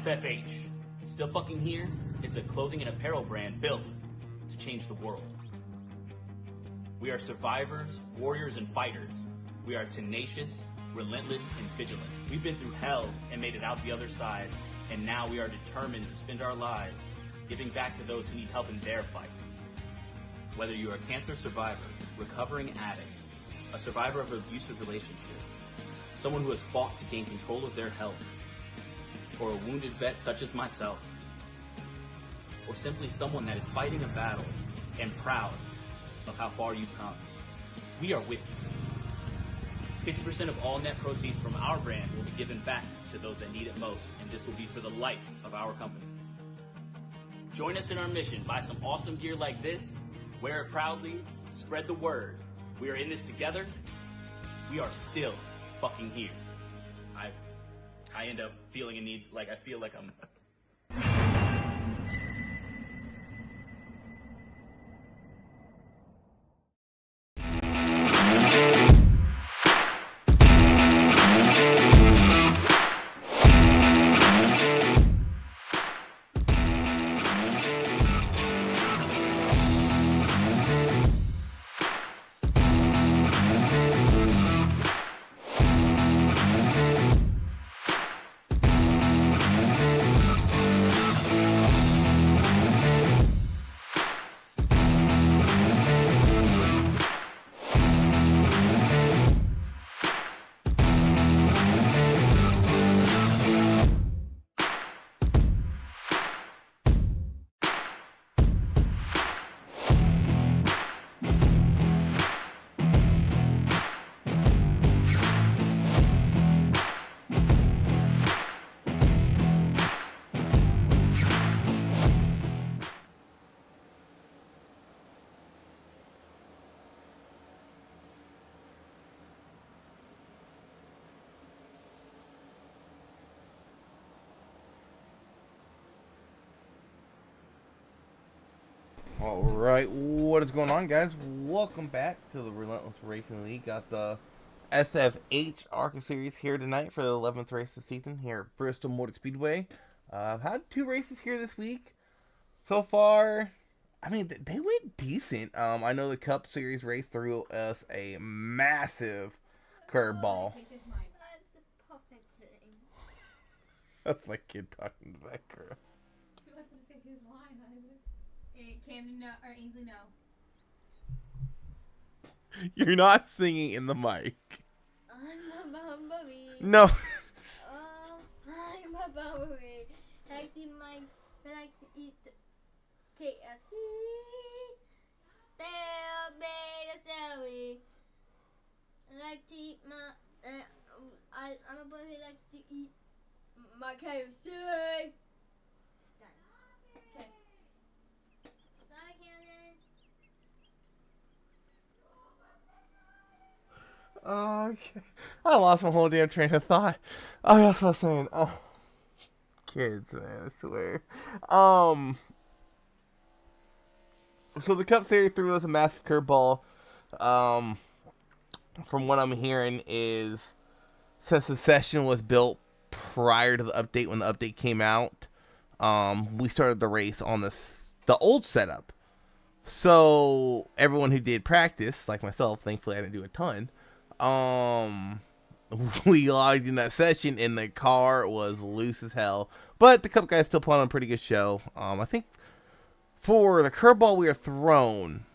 SFH, Still Fucking Here, is a clothing and apparel brand built to change the world. We are survivors, warriors, and fighters. We are tenacious, relentless, and vigilant. We've been through hell and made it out the other side, and now we are determined to spend our lives giving back to those who need help in their fight. Whether you are a cancer survivor, recovering addict, a survivor of an abusive relationship, someone who has fought to gain control of their health, or a wounded vet such as myself, or simply someone that is fighting a battle and proud of how far you've come, we are with you. 50% of all net proceeds from our brand will be given back to those that need it most, and this will be for the life of our company. Join us in our mission. Buy some awesome gear like this, wear it proudly, spread the word. We are in this together. We are still fucking here. I end up feeling a need, like I feel like I'm... Alright, what is going on, guys? Welcome back to the Relentless Racing League. Got the SFH Arca series here tonight for the 11th race of the season here at Bristol Motor Speedway. I've had 2 races here this week. So far, I mean, they went decent. I know the Cup Series race threw us a massive curveball. That's my kid talking to that girl. He wants to say his line, Isaac. Camden no, or Ainsley no. You're not singing in the mic. I'm a bumblebee. No. Oh, I'm a bumblebee. Like to eat KFC. They'll be the silly. I like to eat my. I'm a bumblebee. Like to eat my KFC. Done. Okay. Okay. I lost my whole damn train of thought. Oh, that's what I was saying. Oh, kids, man, I swear. So the Cup Series threw us a massive curveball. From what I'm hearing is, since the session was built prior to the update, when the update came out, we started the race on the old setup. So everyone who did practice, like myself, thankfully I didn't do a ton. We logged in that session and the car was loose as hell. But the Cup guys still put on a pretty good show. I think for the curveball we were thrown,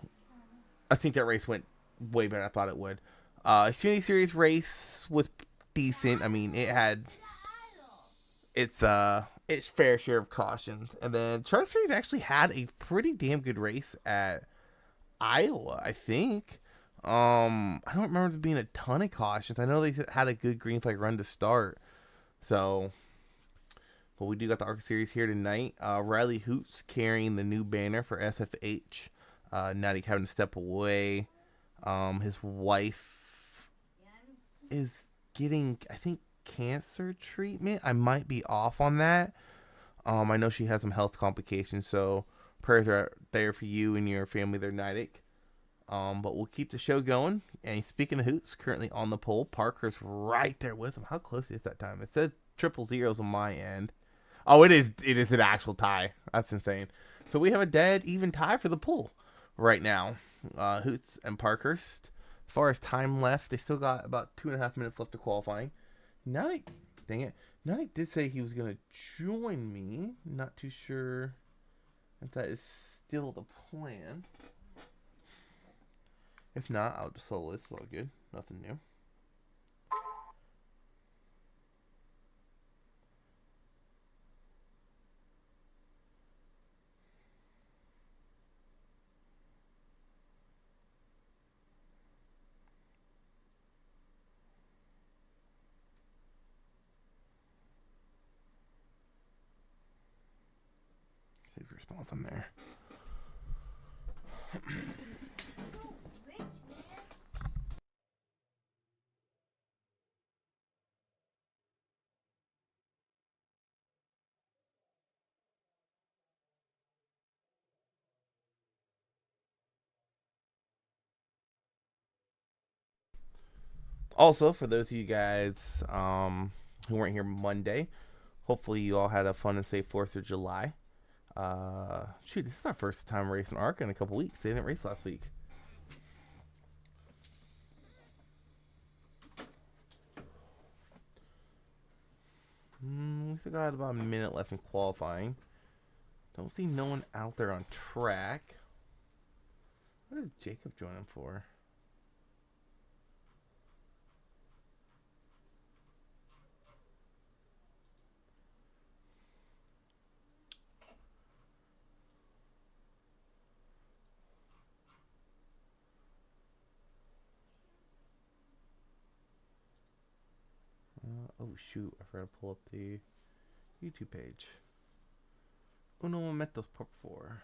I think that race went way better than I thought it would. Xfinity Series race was decent. I mean, it had its fair share of cautions. And then Truck Series actually had a pretty damn good race at Iowa, I think. I don't remember there being a ton of cautions. I know they had a good green flag run to start. So, but we do got the Arca Series here tonight. Riley Hoots carrying the new banner for SFH. Natty having to step away. His wife is getting, I think, cancer treatment. I might be off on that. I know she has some health complications, so prayers are there for you and your family there, Nidic. But we'll keep the show going. And speaking of Hoots, currently on the pole. Parker's right there with him. How close is that time? It said 000 on my end. Oh, it is. It is an actual tie. That's insane. So we have a dead even tie for the pool right now. Hoots and Parkhurst. As far as time left, they still got about 2.5 minutes left to qualifying. Nutty, dang it. Nutty did say he was going to join me. Not too sure if that is still the plan. If not, I'll just solo this. It's all good. Nothing new. Save your response on there. Also, for those of you guys who weren't here Monday, hopefully you all had a fun and safe 4th of July. Shoot, this is our first time racing Arca in a couple weeks. They didn't race last week. We still got about a minute left in qualifying. Don't see no one out there on track. What is Jacob joining for? Oh shoot, I forgot to pull up the YouTube page. Uno momentos por favor.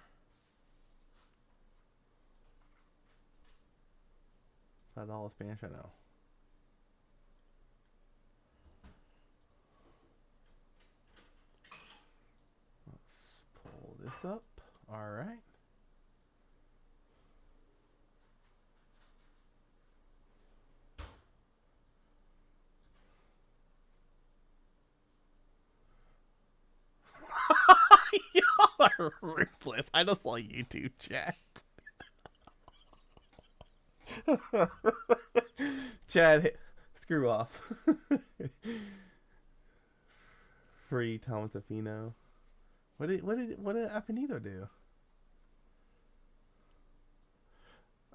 $5 Spanish, I know. Let's pull this up. Alright. Y'all are ruthless. I just saw YouTube chat. Chad, screw off. Free Thomas Afino. What did Affinito do?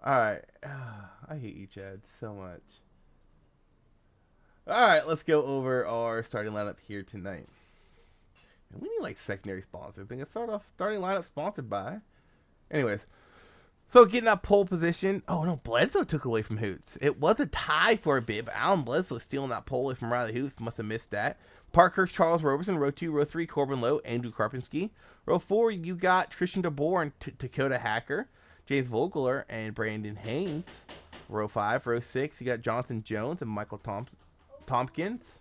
Alright. I hate you, Chad, so much. Alright, let's go over our starting lineup here tonight. We need like secondary sponsors. I think it's starting lineup sponsored by. Anyways, so getting that pole position. Oh no, Bledsoe took away from Hoots. It was a tie for a bit, but Alan Bledsoe stealing that pole away from Riley Hoots. Must have missed that. Parkhurst, Charles Roberson. Row 2, row 3, Corbin Lowe, Andrew Karpinski. Row 4, you got Tristan DeBoer and Dakota Hacker, James Vogler, and Brandon Haynes. Row 5, row 6, you got Jonathan Jones and Michael Tompkins.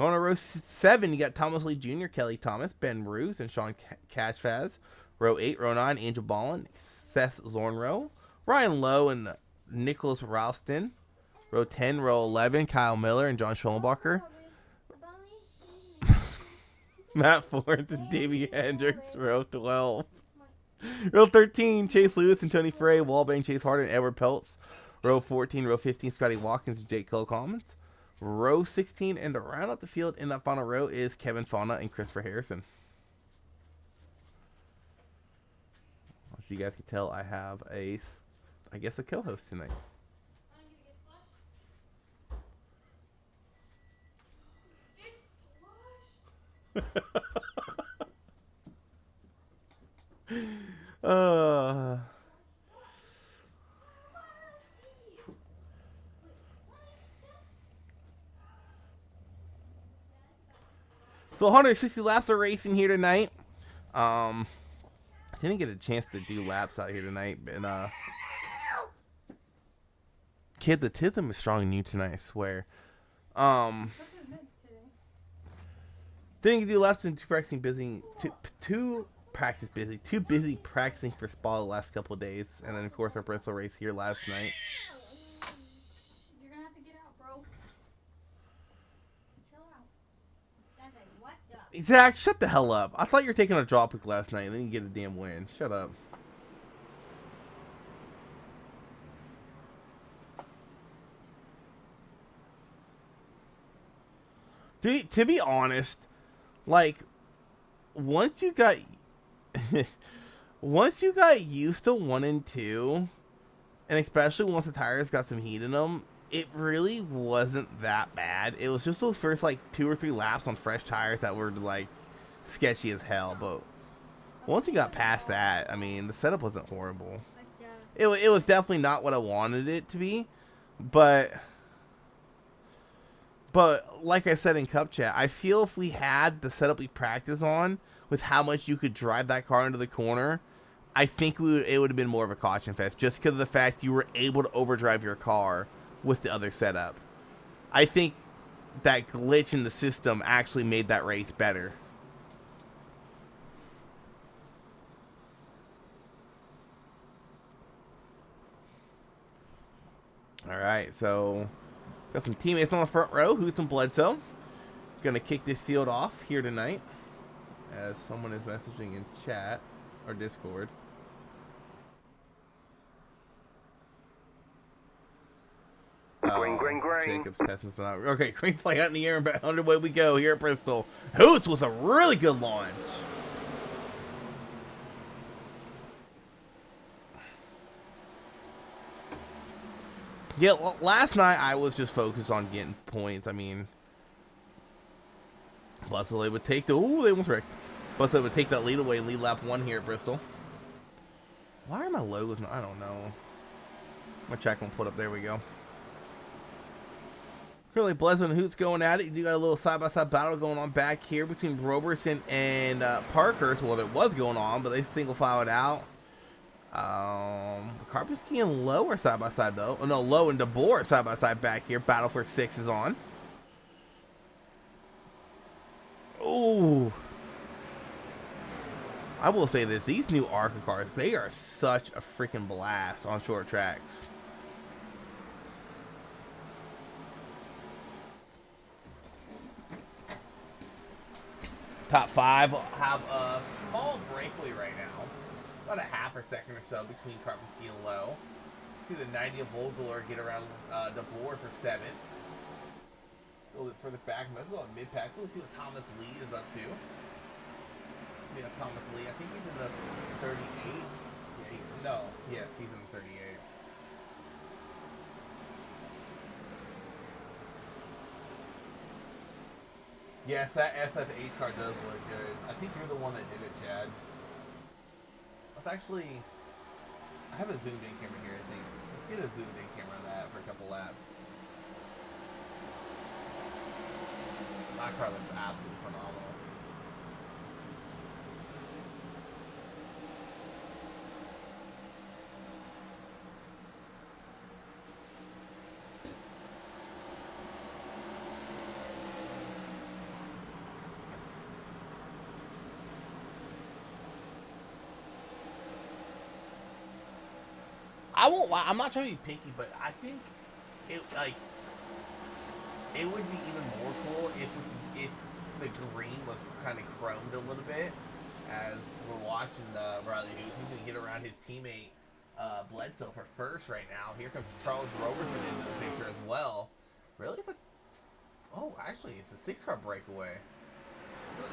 On row 7, you got Thomas Lee Jr., Kelly Thomas, Ben Roos, and Sean Cashfaz. Row 8, row 9, Angel Ballin, Seth Zornrow, Ryan Lowe, and Nicholas Ralston. Row 10, row 11, Kyle Miller and John Schollenbacher. Matt Ford and Davey Hendricks, row 12. Row 13, Chase Lewis and Tony Frey, Wallbang, Chase Harden, and Edward Peltz. Row 14, row 15, Scotty Watkins and Jake Commons. Row 16, and to round out the field in that final row is Kevin Fauna and Christopher Harrison. As you guys can tell, I have a co-host tonight. So 160 laps of racing here tonight. I didn't get a chance to do laps out here tonight, but kid, the Tism is strong and new tonight, I swear. Didn't do laps and too busy practicing for Spa the last couple of days, and then of course our Bristol race here last night. You're gonna have to get out, bro. Chill out. That's like, what the? Zach, shut the hell up. I thought you were taking a draw pick last night and then you get a damn win. Shut up. To be honest, like, once you got used to 1 and 2, and especially once the tires got some heat in them, it really wasn't that bad. It was just those first like 2 or 3 laps on fresh tires that were like sketchy as hell. But once you got past that, I mean, the setup wasn't horrible. It was definitely not what I wanted it to be, but like I said in Cup Chat, I feel if we had the setup we practice on with how much you could drive that car into the corner, I think it would have been more of a caution fest just because of the fact you were able to overdrive your car with the other setup. I think that glitch in the system actually made that race better. All right, so got some teammates on the front row. Who's in Bledsoe? Gonna kick this field off here tonight, as someone is messaging in chat or Discord. Green. Jacob's testing's been out. Okay, green flag out in the air and back underway we go here at Bristol. Hoots was a really good launch. Yeah, last night I was just focused on getting points. I mean, Bledsoe would take the... Ooh, they almost wrecked. Bledsoe would take that lead away and lead lap 1 here at Bristol. Why are my logos not... I don't know. My check won't put up. There we go. Currently, Bledsoe and Hoots going at it. You do got a little side-by-side battle going on back here between Roberson and Parkhurst. Well, it was going on, but they single-filed out. Karpinski and Lowe are side-by-side, though. Oh, no, Lowe and DeBoer side-by-side back here. Battle for 6 is on. Ooh. I will say this. These new Arca cars, they are such a freaking blast on short tracks. Top 5 have a small breakaway right now. About a half a second or so between Karpinski and Lowe. See the 90 of Vogler get around DeBoer for 7th. A little bit further back. Let's go on mid-pack. Let's see what Thomas Lee is up to. Yeah, Thomas Lee. I think he's in the 38. Yeah, yes, he's in the 38. Yes, that FF8 car does look good. I think you're the one that did it, Chad. Let's actually... I have a zoomed-in camera here, I think. Let's get a zoomed-in camera on that for a couple laps. That car looks absolutely phenomenal. I won't lie, I'm not trying to be picky, but I think it would be even more cool if the green was kind of chromed a little bit. As we're watching Riley Hughes, he's gonna get around his teammate Bledsoe for first right now. Here comes Charles Roberson into the picture as well. Really, actually, it's a 6-car breakaway.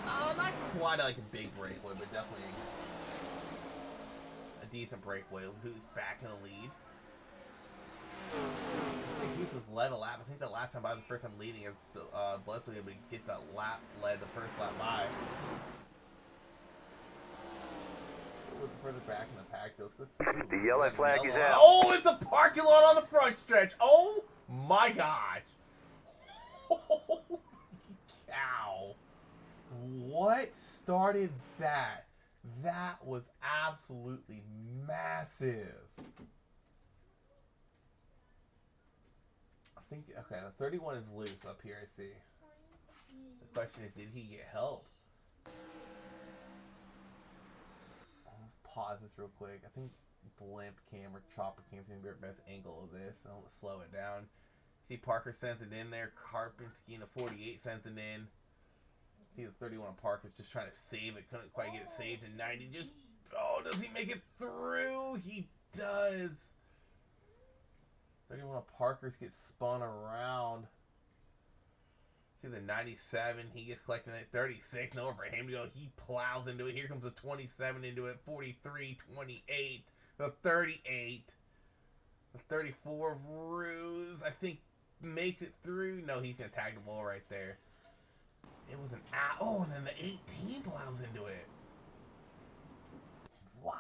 Not quite like a big breakaway, but definitely a decent breakaway. Who's back in the lead? I think Hughes has led a lap. I think the last time by the first time leading is Bledsoe able to get that lap led the first lap by. A little further back in the pack, though. The yellow flag is out. Oh, it's a parking lot on the front stretch. Oh my gosh. Holy cow. What started that? That was absolutely massive. I think, okay, the 31 is loose up here, I see. The question is, did he get help? Let's pause this real quick. I think blimp cam or chopper cam is going to be our best angle of this. I'll slow it down. See Parker sent it in there. Karpinski in a 48 sent it in. See the 31 on Park is just trying to save it. Couldn't quite get it saved. And 90 just... Oh, does he make it through? He does. 31 on Parker's gets spun around. See the 97. He gets collected at 36. Nowhere for him to go. He plows into it. Here comes the 27 into it. 43, 28. The 38. The 34 of Ruse, I think, makes it through. No, he's going to tag the wall right there. It was an out. Oh, and then the 18 plows into it. Wow.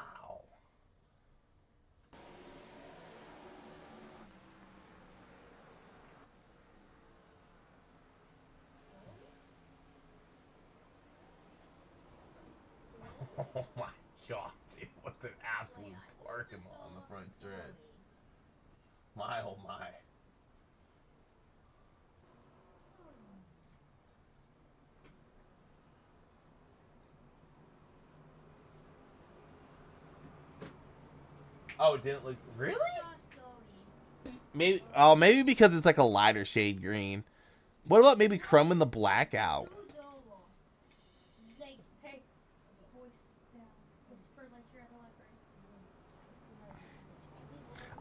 Oh my gosh, it was an absolute parking lot on the front stretch. My oh my. Oh, it didn't look really? Maybe because it's like a lighter shade green. What about maybe chroming the black out?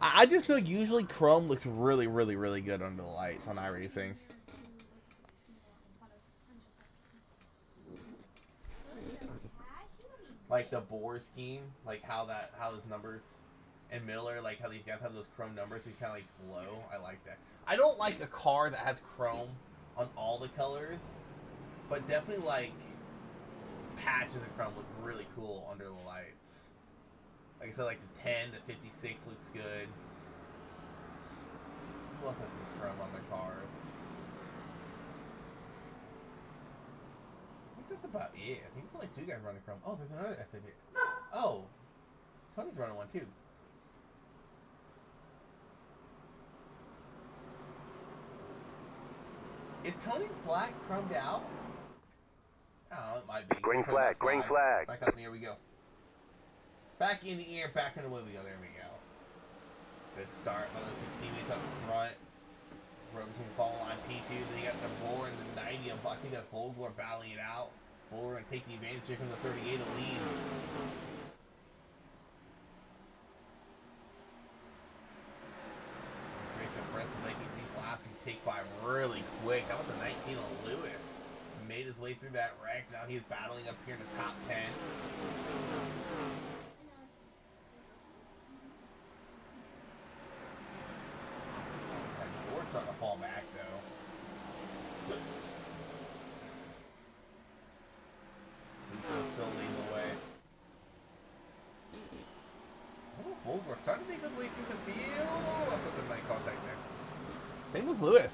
I just know usually chrome looks really, really, really good under the lights on iRacing. Like the bore scheme, like how those numbers and Miller, like how these guys have those chrome numbers, they kind of like glow. I like that. I don't like a car that has chrome on all the colors, but definitely like patches of chrome look really cool under the lights. Like I said, like the 10, the 56 looks good. Who else has some chrome on their cars? I think that's about it. I think there's only 2 guys running chrome. Oh, there's another SFA. Oh, Tony's running one too. Is Tony's black chromed out? I don't know, it might be. Green flag, green flag. Back up in the air we go. Back in the air, back in the way we go. There we go. Good start by those 2 teammates up front. Robertson fall line P2. Then you got the Boar and the 90. I think that Vogler battling it out. Vogler going to take the advantage here from the 38 of Leeds. Making these laps can take by really quick. How about the 19 of Lewis? Made his way through that wreck. Now he's battling up here in the top 10. We're starting to fall back though. He's still leading the way. Oh, we're starting to make his way through the field. I thought there might contact there. Same with Lewis.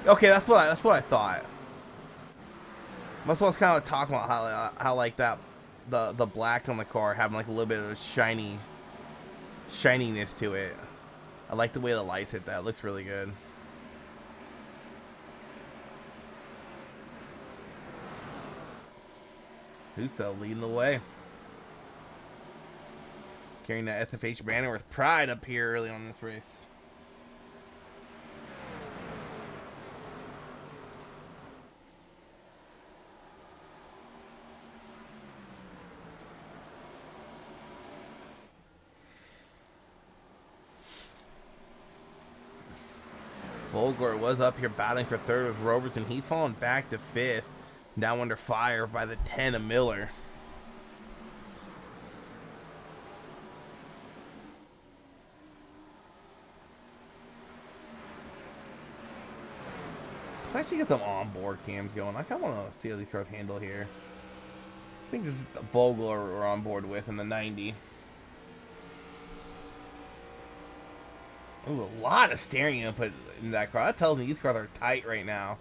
Okay, that's what I thought. That's what I was kind of talking about, how like that the black on the car having like a little bit of a shininess to it. I like the way the lights hit that. It looks really good. Huso leading the way. Carrying that SFH banner with pride up here early on this race. Vogler was up here battling for third with Robertson. He's fallen back to 5th. Now under fire by the 10 of Miller. Let's actually get some onboard cams going. I kind of want to see how these cars handle here. I think this is the Vogler we're on board with in the 90. Ooh, a lot of steering input in that car. That tells me these cars are tight right now.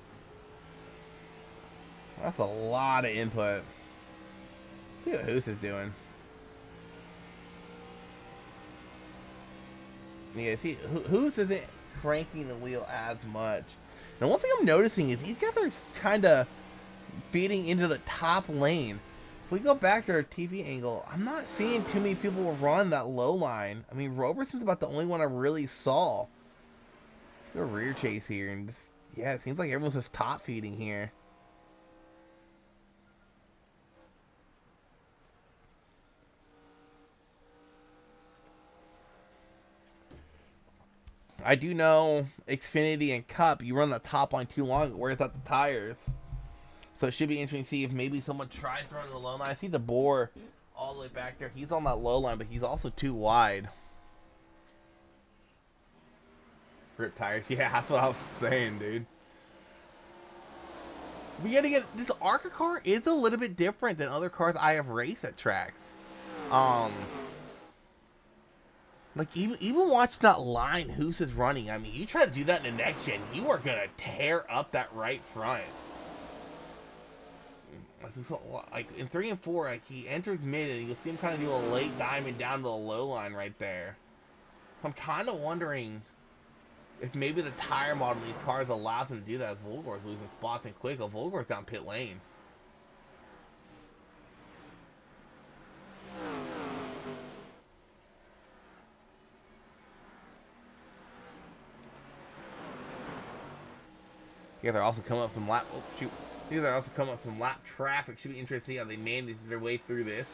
That's a lot of input. Let's see what Hoos is doing. Yeah, see, Hoos isn't cranking the wheel as much. And one thing I'm noticing is these guys are kind of feeding into the top lane. If we go back to our TV angle, I'm not seeing too many people run that low line. I mean, Roberson's about the only one I really saw. Let's go rear chase here. And just, yeah, it seems like everyone's just top feeding here. I do know Xfinity and Cup, you run the top line too long, it wears out the tires. So it should be interesting to see if maybe someone tries to run the low line. I see DeBoer all the way back there. He's on that low line, but he's also too wide. Grip tires. Yeah, that's what I was saying, dude. We gotta get this Arca car is a little bit different than other cars I have raced at tracks. Like even watch that line Hoos is running. I mean, you try to do that in the next gen, you are gonna tear up that right front. Like in 3 and 4, like he enters mid and you'll see him kind of do a late diamond down to the low line right there. So I'm kind of wondering if maybe the tire model in these cars allows him to do that. As Volgor's losing spots and quick. Volgor's down pit lane. Yeah, they're also coming up some lap. Oh shoot! These are also coming up some lap traffic. Should be interesting to see how they manage their way through this.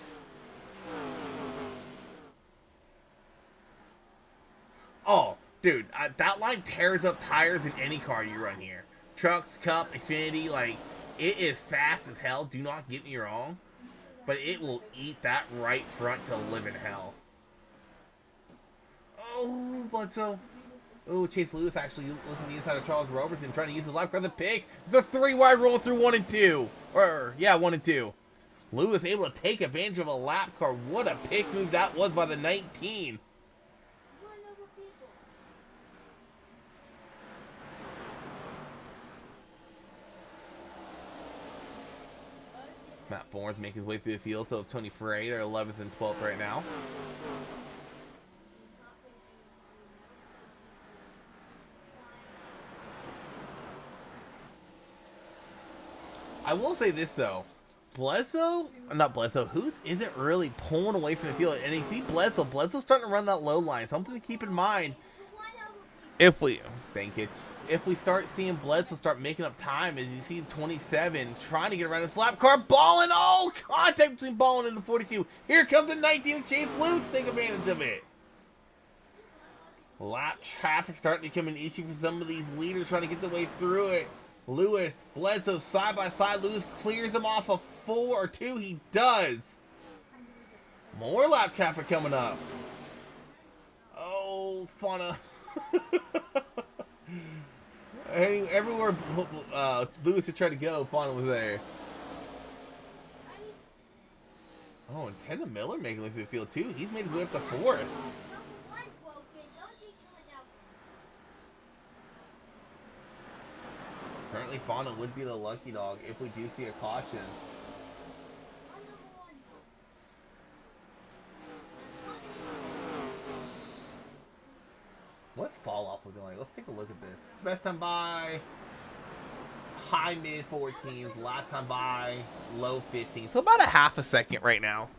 Oh, dude, that line tears up tires in any car you run here. Trucks, Cup, Xfinity, like it is fast as hell. Do not get me wrong, but it will eat that right front to live in hell. Oh, Bledsoe. Oh, Chase Lewis actually looking the inside of Charles Robertson, trying to use the left car of the pick. The 3-wide roll through 1 and 2. Or, yeah, 1 and 2. Lewis able to take advantage of a lap car. What a pick move that was by the 19. Matt Fornes making his way through the field, so it's Tony Frey. They're 11th and 12th right now. I will say this though, Hoos isn't really pulling away from the field, and you see Bledsoe's starting to run that low line. Something to keep in mind. If we start seeing Bledsoe start making up time, as you see 27 trying to get around this lap car, Ballin, oh, contact between Ballin and the 42. Here comes the 19 Chase Lewis, take advantage of it. Lap traffic starting to become an issue for some of these leaders trying to get their way through it. Lewis, Bledsoe side by side. Lewis clears him off of 4 or 2. He does. More lap traffic coming up. Oh, Fauna. Everywhere Lewis had tried to go, Fauna was there. Oh, and Tenda Miller making it through the field too. He's made his way up to 4th. Currently, Fauna would be the lucky dog if we do see a caution. What's fall off looking like? Let's take a look at this. Best time by, high mid 14s. Last time by, low 15s. So about a half a second right now.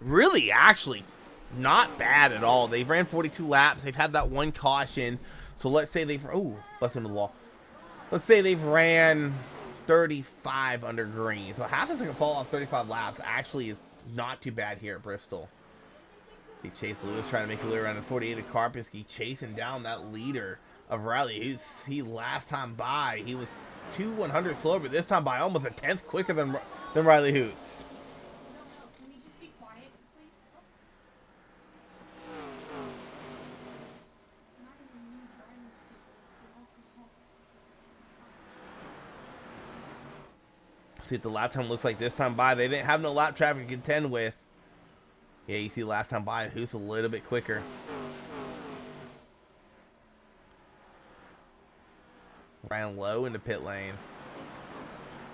Really, actually, not bad at all. They've ran 42 laps. They've had that one caution. So let's say they've, oh, bust into the wall. Let's say they've ran 35 under green. So half a second fall off 35 laps actually is not too bad here at Bristol. See Chase Lewis trying to make a way around the 48 of Karpinski, chasing down that leader of Riley. He last time by, he was 2/100 slower, but this time by almost a 10th quicker than Riley Hoots. See what the lap time looks like this time by. They didn't have no lap traffic to contend with. Yeah, you see last time by, who's a little bit quicker. Ran low in the pit lane.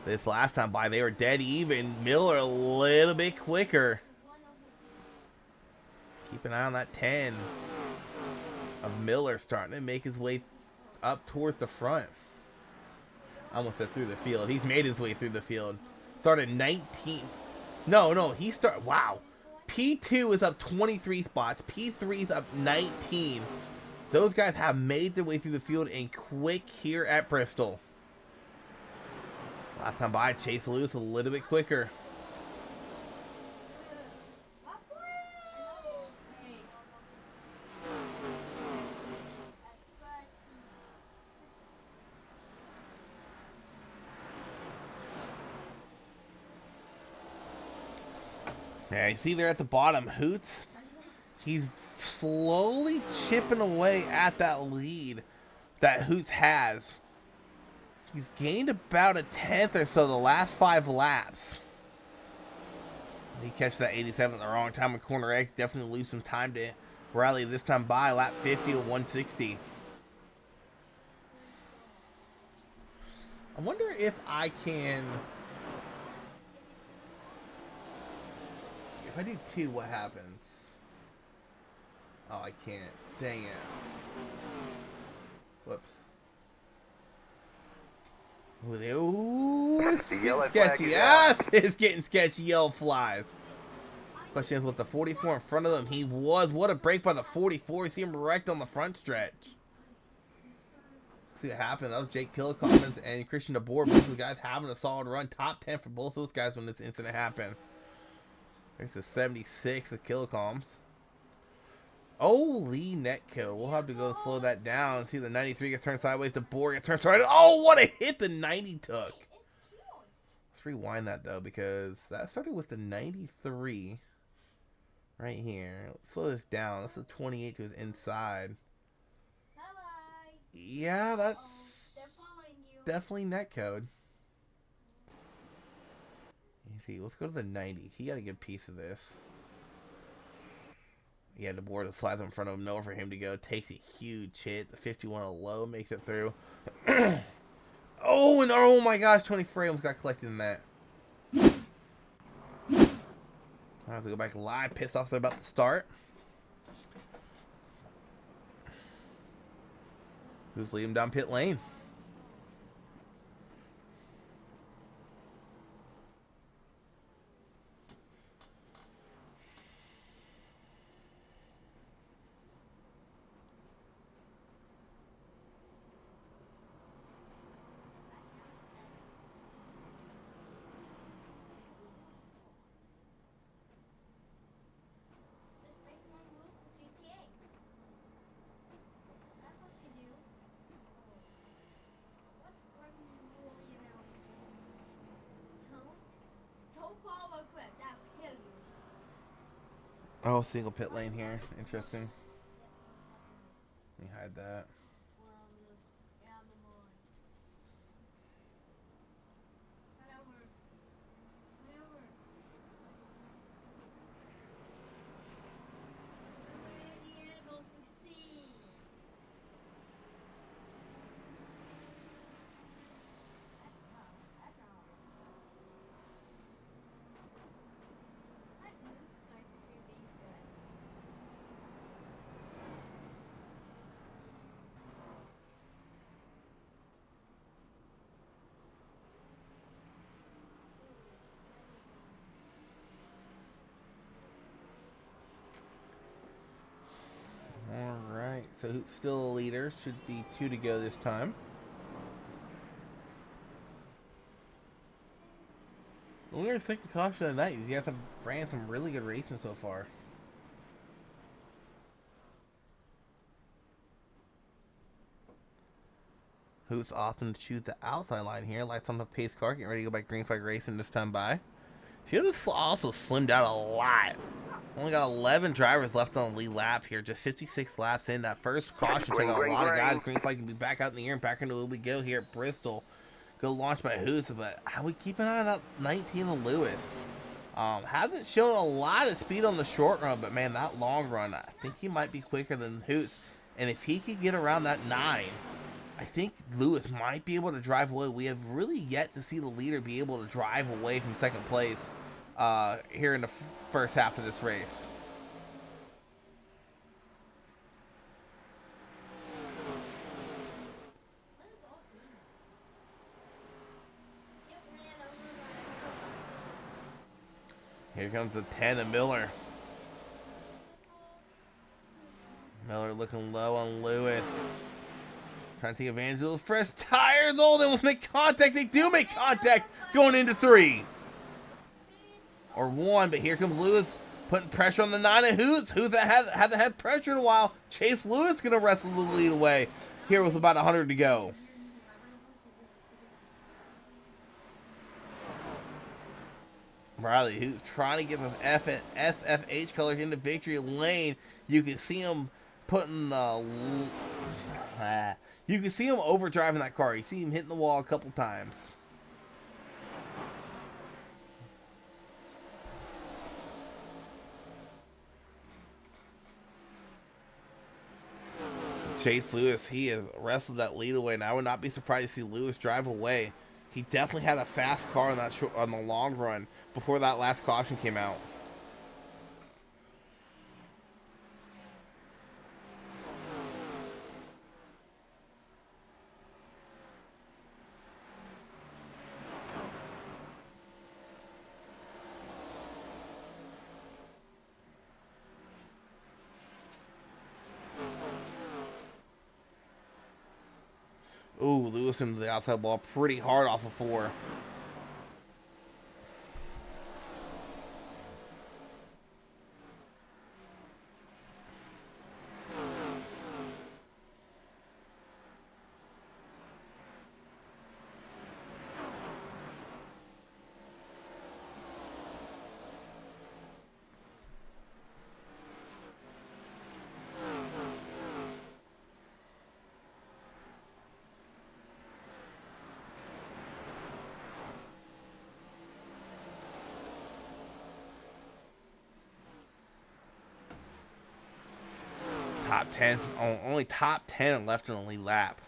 This last time by, they were dead even. Miller a little bit quicker. Keep an eye on that 10 of Miller starting to make his way up towards the front. Almost said through the field. He's made his way through the field. Started 19th No, he start. Wow. P2 is up 23 spots. P3 is up 19. Those guys have made their way through the field and quick here at Bristol. Last time by, Chase Lewis a little bit quicker. Yeah, you see there at the bottom, Hoots. He's slowly chipping away at that lead that Hoots has. He's gained about a tenth or so the last 5 laps. He catches that 87 at the wrong time in corner X. Definitely lose some time to rally this time by lap 50 to 160. I wonder if I can... If I do 2, what happens? Oh, I can't. Dang it. Whoops. Ooh, it's getting sketchy. Yes, it's getting sketchy. Yellow flies. Question is, with the 44 in front of them, he was. What a break by the 44. You see him wrecked on the front stretch. See what happened. That was Jake Kilcommons and Christian DeBoer. Both of the guys having a solid run. Top 10 for both those guys when this incident happened. There's the 76 of Kilcoms. Oh, Lee Netco. We'll have to go slow that down. See the 93 gets turned sideways. The Boar gets turned sideways. Oh, what a hit the 90 took. Let's rewind that, though, because that started with the 93 right here. Let's slow this down. That's the 28 to his inside. Yeah, that's definitely netcode. You see, let's go to the 90. He got a good piece of this. He had the board to slide in front of him, nowhere for him to go. Takes a huge hit. The 51 on low makes it through. Oh, and oh my gosh, 20 frames got collected in that. I have to go back live. Pissed off about the start. Who's leading down pit lane? Oh, single pit lane here. Interesting. Let me hide that. Alright, so who's still a leader? Should be 2 to go this time. Only our second caution of the night. You guys have ran some really good racing so far. Who's often to choose the outside line here? Lights on the pace car, getting ready to go by green flag racing this time by. She also slimmed out a lot. Only got 11 drivers left on the lead lap here. Just 56 laps in. That first caution took a lot of guys. Green flag can be back out in the air and back into where we go here at Bristol. Go launched by Hoots, but how we keep an eye on that 19 of Lewis. Hasn't shown a lot of speed on the short run, but man, that long run, I think he might be quicker than Hoots. And if he could get around that 9, I think Lewis might be able to drive away. We have really yet to see the leader be able to drive away from second place here in the first half of this race. Here comes the 10 of Miller. Miller looking low on Lewis. Trying to take advantage of those fresh tires. Oh, they almost make contact. They do make contact going into 3. Or 1, but here comes Lewis putting pressure on the 9 of Hoots. Hoots that hasn't had pressure in a while. Chase Lewis going to wrestle the lead away. Here was about 100 to go. Riley Hoots trying to get those SFH colors into victory lane. You can see him putting you can see him overdriving that car. You see him hitting the wall a couple times. Chase Lewis, he has wrestled that lead away, and I would not be surprised to see Lewis drive away. He definitely had a fast car on that on the long run before that last caution came out. Ooh, Lewis into the outside ball pretty hard off of 4. Top 10, only top 10 left in the lead lap.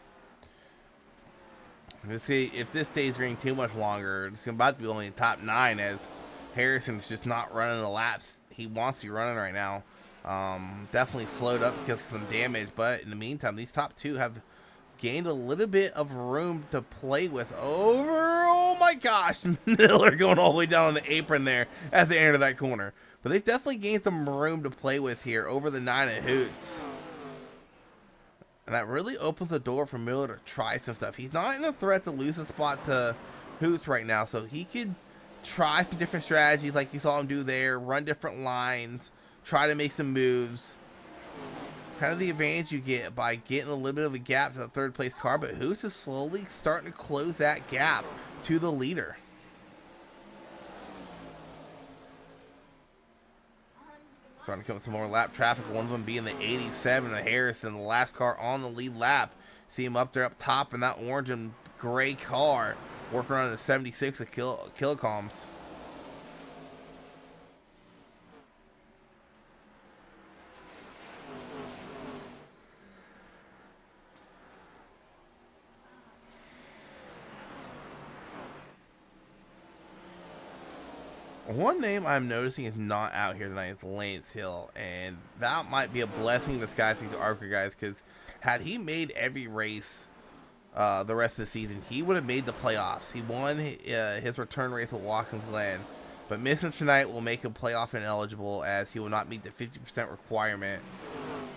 Let's see if this stays running too much longer. It's about to be only top 9 as Harrison's just not running the laps he wants to be running right now. Definitely slowed up because of some damage, but in the meantime, these top 2 have gained a little bit of room to play with over. Oh my gosh, Miller going all the way down on the apron there as they enter that corner. But they've definitely gained some room to play with here over the 9 of Hoots. And that really opens the door for Miller to try some stuff. He's not in a threat to lose a spot to Hoots right now, so he could try some different strategies like you saw him do there, run different lines, try to make some moves. Kind of the advantage you get by getting a little bit of a gap to the 3rd place car, but Hoots is slowly starting to close that gap to the leader. Starting to come with some more lap traffic, one of them being the 87 of Harrison, the last car on the lead lap. See him up there up top in that orange and gray car, working on the 76 of Kilocoms. One name I'm noticing is not out here tonight is Lance Hill, and that might be a blessing in disguise for the Arca guys, because had he made every race the rest of the season, he would have made the playoffs. He won his return race at Watkins Glen, but missing tonight will make him playoff ineligible as he will not meet the 50% requirement.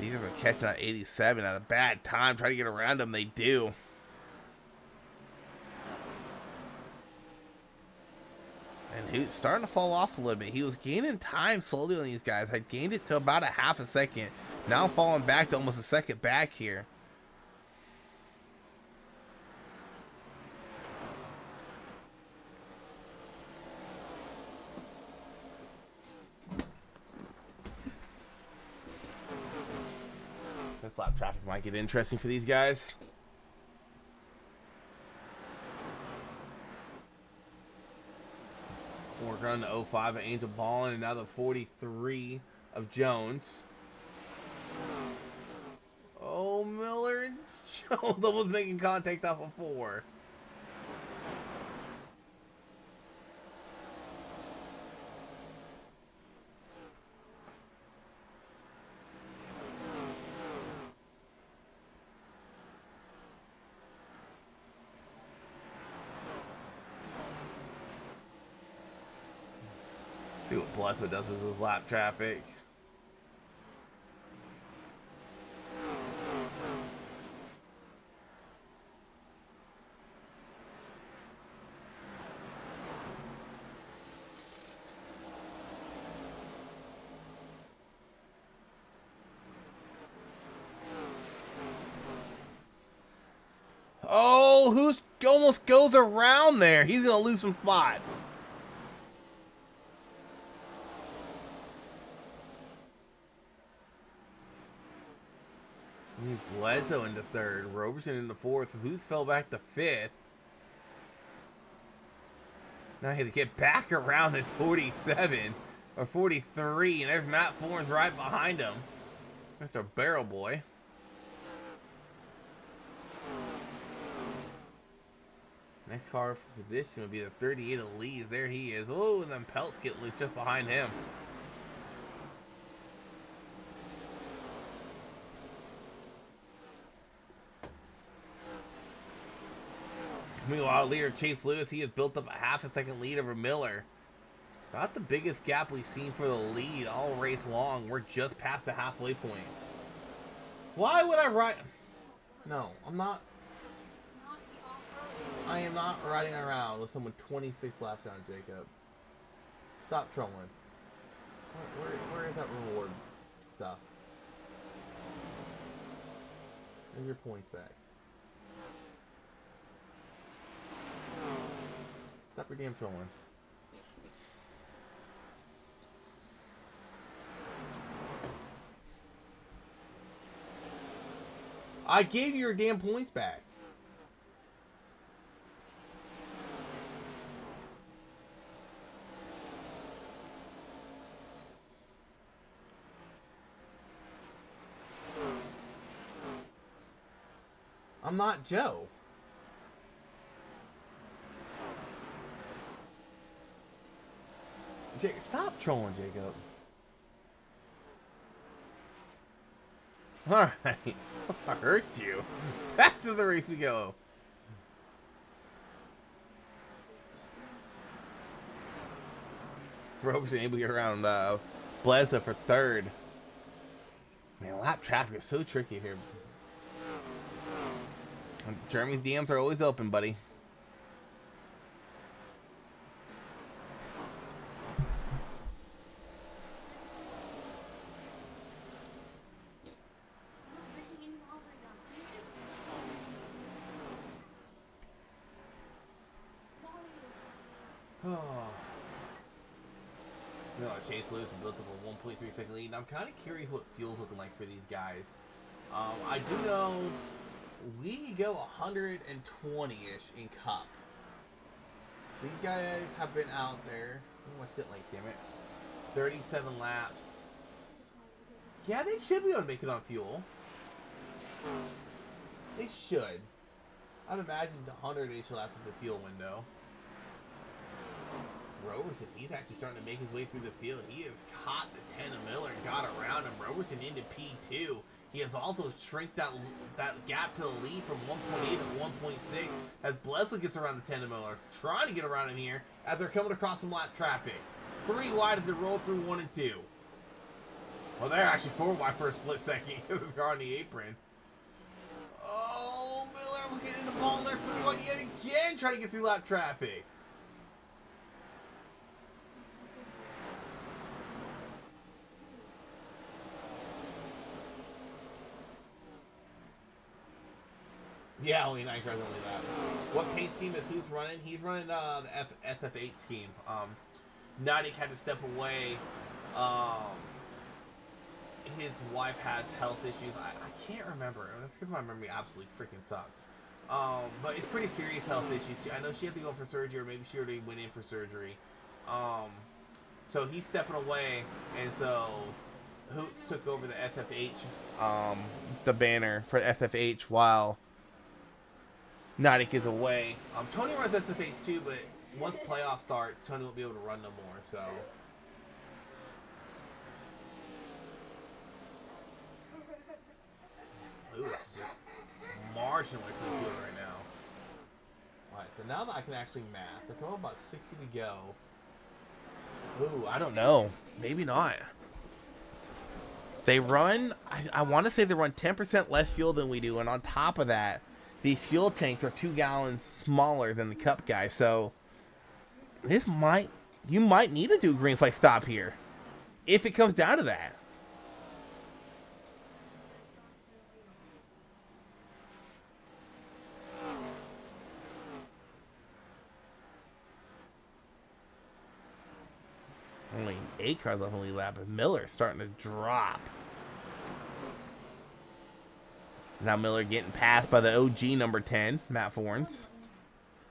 These guys are catching that 87 at a bad time, trying to get around him. They do. And he was starting to fall off a little bit. He was gaining time slowly on these guys. Had gained it to about a half a second. Now falling back to almost a second back here. This lap traffic might get interesting for these guys. Working on the 05 of Angel Ball and now the 43 of Jones. Oh, Miller and Jones almost making contact off of 4. See what Bless what does with his lap traffic. Oh, who's almost goes around there? He's gonna lose some spots. Bledsoe into third, Roberson into fourth. Who's fell back to fifth? Now he has to get back around this 47 or 43, and there's Matt Fornes right behind him. Mr. Barrel Boy. Next car for position will be the 38 of Lee's. There he is. Oh, and then Pelt's getting loose just behind him. Meanwhile, leader Chase Lewis, he has built up a half a second lead over Miller. Not the biggest gap we've seen for the lead all race long. We're just past the halfway point. Why would I ride? No, I'm not. I am not riding around with someone 26 laps down, Jacob. Stop trolling. Where is that reward stuff? Give your points back. Stop your damn trolling. I gave you your damn points back. I'm not Joe. Stop trolling, Jacob. Alright. I hurt you. Back to the race we go. Roberson able to get around Bledsoe for third. Man, lap traffic is so tricky here. Jeremy's DMs are always open, buddy. No, Chase Lewis built up a 1.3 second lead. And I'm kind of curious what fuel's looking like for these guys. I do know we can go 120-ish in Cup. These guys have been out there. What's it like, damn it? 37 laps. Yeah, they should be able to make it on fuel. They should. I'd imagine the 100-ish laps is the fuel window. Roberson, he's actually starting to make his way through the field. He has caught the 10 of Miller and got around him. Roberson into P2. He has also shrinked that gap to the lead from 1.8 to 1.6 as Bledsoe gets around the 10 of Miller. Trying to get around him here as they're coming across some lap traffic. 3 wide as they roll through 1 and 2. Well, they're actually 4 wide for a split second because they're on the apron. Oh, Miller was getting the ball in there. 3 wide yet again, trying to get through lap traffic. Yeah, only 9 cars, only that. What paint scheme is who's running? He's running the SFH scheme. Nadic had to step away. His wife has health issues. I can't remember. That's because my memory absolutely freaking sucks. But it's pretty serious health issues. I know she had to go for surgery, or maybe she already went in for surgery. So he's stepping away, and so Hoots took over the SFH, the banner for SFH while Nadic is away. Tony runs SFH too, but once playoff starts, Tony won't be able to run no more, so. Lewis is just marching away from the field right now. Alright, so now that I can actually math, they're probably about 60 to go. Ooh, I don't know. Maybe not. They run, I want to say they run 10% less fuel than we do. And on top of that, these fuel tanks are 2 gallons smaller than the Cup guy. So you might need to do a green flag stop here. If it comes down to that. Only 8 cars left on the lead lap, but Miller's starting to drop. Now Miller getting passed by the OG number 10, Matt Forns.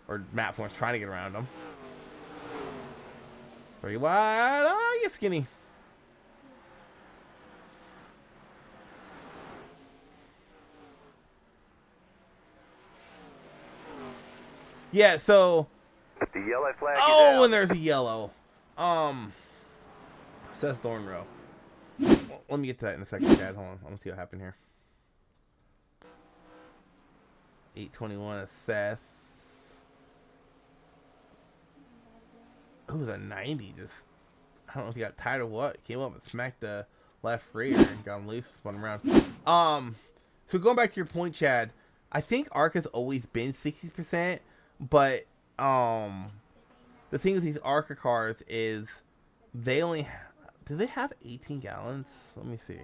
Or Matt Forns trying to get around him. 3 wide. Oh, you skinny. Yeah, so. The yellow flag. Oh, and there's a yellow. Says Thornrow. Let me get to that in a second, guys. Hold on. I want to see what happened here. 821 is Seth. It was a 90. Just, I don't know if he got tired or what. Came up and smacked the left rear and got him loose, spun him around. So going back to your point, Chad, I think Arca's always been 60%, but the thing with these Arca cars is they only do they have 18 gallons? Let me see.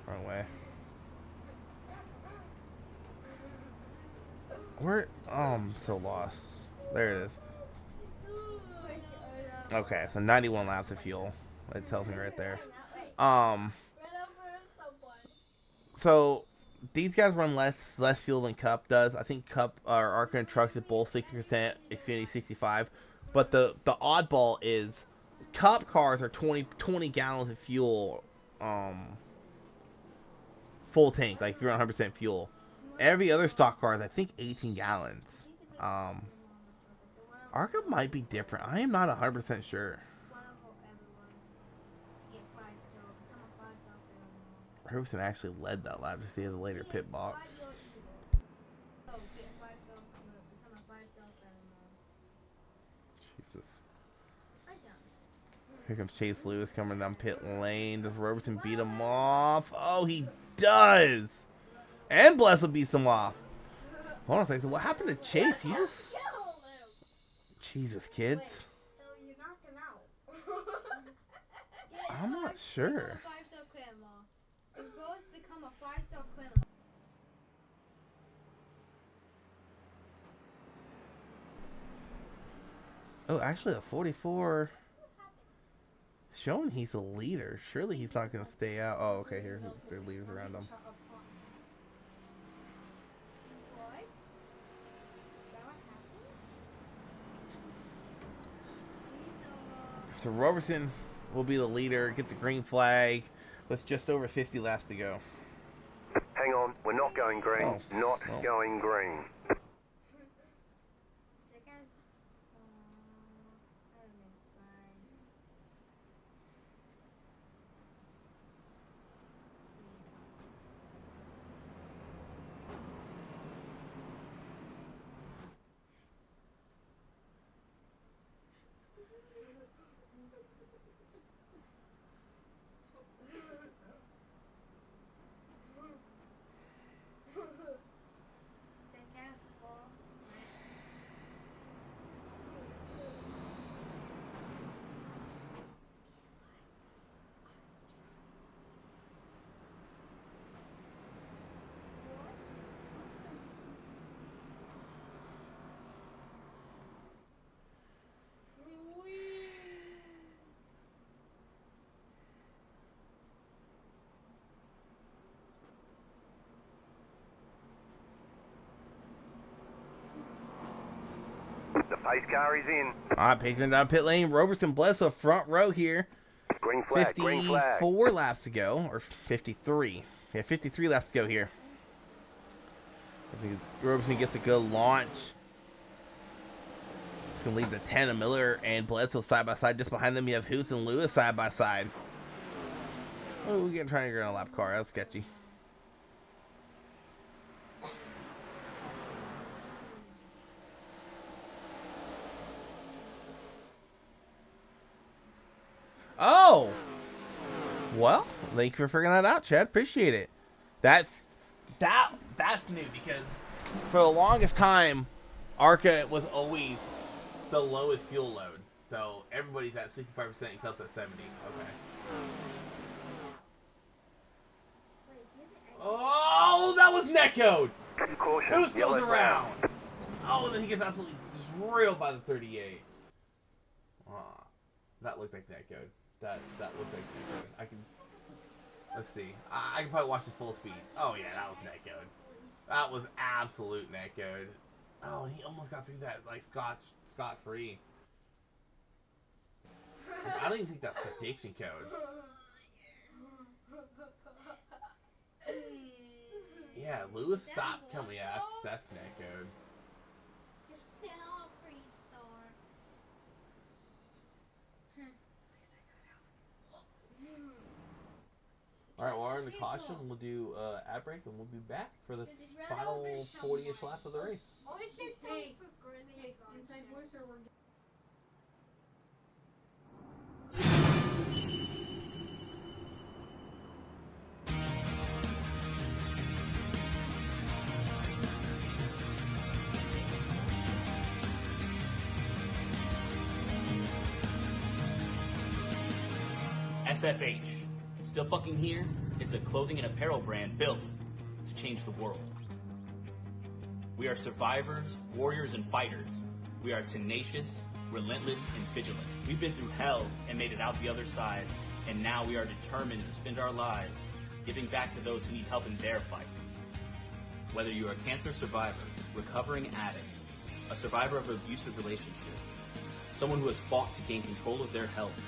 Wrong way. Where? Oh, I'm so lost. There it is. Okay, so 91 laps of fuel. It tells me right there. So these guys run less fuel than Cup does. I think Cup or Arca and trucks is both 60%, Xfinity 65. But the oddball is Cup cars are 20 gallons of fuel, full tank, like if you're on 100% fuel. Every other stock car is, I think, 18 gallons. Arca might be different. I am not 100% sure. Herbison actually led that lap to see the later pit box. Jesus. Here comes Chase Lewis coming down pit lane. Does Robertson beat him off? Oh, he does! And Blessel beats him off. Hold on a second. What happened to Chase? He just... Jesus, kids. I'm not sure. Oh, actually, a 44. Showing he's a leader. Surely he's not going to stay out. Oh, okay. Here, there are leaders around him. So Robertson will be the leader, get the green flag with just over 50 laps to go. Hang on, we're not going green. Oh. Not going green. The pace car is in. Alright, pacing down pit lane. Robertson Bledsoe front row here. Green flag, green flag. 54 laps to go, or 53. Yeah, 53 laps to go here. I think Robertson gets a good launch. It's going to leave the 10 of Miller and Bledsoe side by side. Just behind them, you have Hoos and Lewis side by side. Oh, we're getting trying to get on a lap car. That's sketchy. Well, thank you for figuring that out, Chad. Appreciate it. That's new because for the longest time, Arca was always the lowest fuel load. So everybody's at 65% and Cubs at 70. Okay. Oh, that was netcode. Caution, Who goes yellow around? Oh, and then he gets absolutely drilled by the 38. That looked like netcode. That looked like netcode. I can. Let's see. I can probably watch this full speed. Oh yeah, that was netcode. That was absolute netcode. Oh, and he almost got through that like scot free. Like, I don't even think that's prediction code. Yeah, Lewis stopped coming. Yeah, that's netcode. Alright, we're in the caution. We'll do ad break and we'll be back for the final 40-ish laps of the race. Hey, inside voice or we're SFH. Still fucking here is a clothing and apparel brand built to change the world. We are survivors, warriors, and fighters. We are tenacious, relentless, and vigilant. We've been through hell and made it out the other side, and now we are determined to spend our lives giving back to those who need help in their fight. Whether you are a cancer survivor, recovering addict, a survivor of an abusive relationship, someone who has fought to gain control of their health,